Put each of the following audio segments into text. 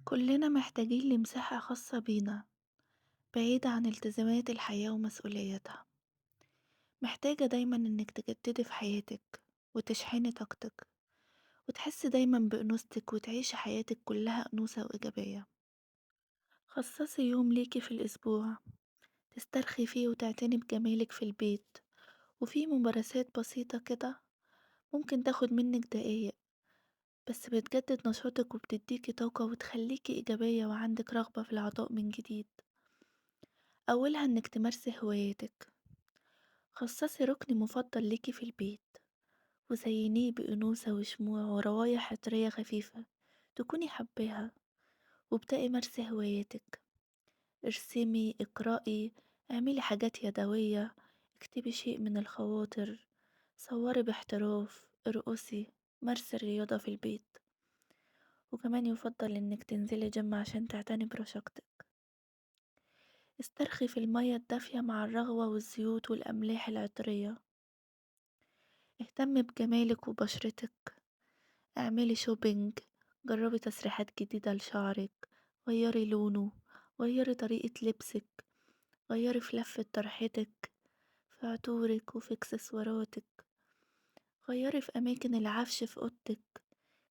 كلنا محتاجين لمساحة خاصة بينا، بعيدة عن التزامات الحياة ومسؤولياتها. محتاجة دايما انك تجددي في حياتك وتشحني طاقتك وتحسي دايما بأنوثتك وتعيشي حياتك كلها أنوثة وإيجابية. خصصي يوم ليكي في الأسبوع تسترخي فيه وتعتني بجمالك في البيت، وفي ممارسات بسيطة كده ممكن تاخد منك دقايق، بس بتجدد نشاطك وبتديكي طاقة وتخليكي إيجابية وعندك رغبة في العطاء من جديد. أولها إنك تمارسي هواياتك، خصصي ركن مفضل ليكي في البيت وزينيه بأنوثة وشموع وروايح عطرية خفيفة تكوني حباها. وابدأي مارسي هواياتك، ارسمي، اقرأي، اعملي حاجات يدوية، اكتبي شيء من الخواطر، صوري باحتراف، ارقصي، مارسي الرياضة في البيت. وكمان يفضل انك تنزلي جيم عشان تعتني برشاقتك. استرخي في المية الدافية مع الرغوة والزيوت والأملاح العطرية. اهتمي بجمالك وبشرتك، اعملي شوبينج، جربي تسريحات جديدة لشعرك، غيري لونه، غيري طريقة لبسك، غيري في لفة طرحتك، في عطورك وفي اكسسواراتك، غيري في أماكن العفش في أوضتك.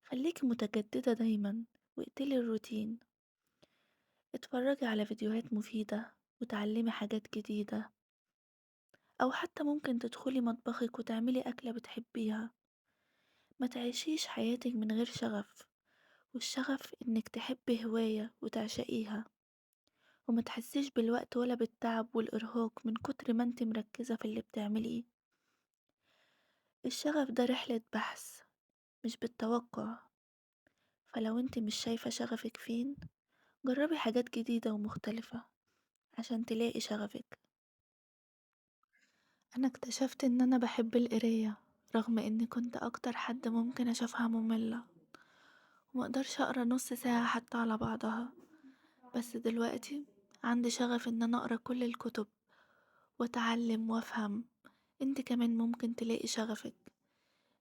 خليكي متجددة دايما واقتلي الروتين. اتفرجي على فيديوهات مفيدة وتعلمي حاجات جديدة، أو حتى ممكن تدخلي مطبخك وتعملي أكلة بتحبيها. ما تعيشيش حياتك من غير شغف، والشغف إنك تحبي هواية وتعشقيها، وما تحسيش بالوقت ولا بالتعب والإرهاق من كتر ما انت مركزة في اللي بتعمليه. الشغف ده رحلة بحث مش بالتوقع، فلو انت مش شايفة شغفك فين، جربي حاجات جديدة ومختلفة عشان تلاقي شغفك. أنا اكتشفت إن أنا بحب القراية رغم إني كنت أكتر حد ممكن أشوفها مملة، ومقدرش أقرا نص ساعة حتى على بعضها. بس دلوقتي عندي شغف إن أنا أقرا كل الكتب وأتعلم وأفهم. انت كمان ممكن تلاقي شغفك،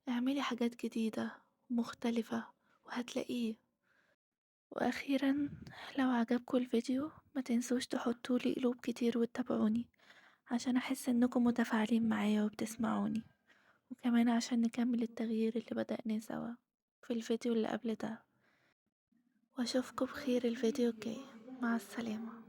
اعملي حاجات جديدة مختلفة وهتلاقيه. وأخيرا، لو عجبكم الفيديو ما تنسوش تحطولي قلوب كتير وتتابعوني عشان أحس إنكم متفاعلين معايا وبتسمعوني، وكمان عشان نكمل التغيير اللي بدأناه سوا في الفيديو اللي قبل ده. وأشوفكم بخير الفيديو الجاي. مع السلامة.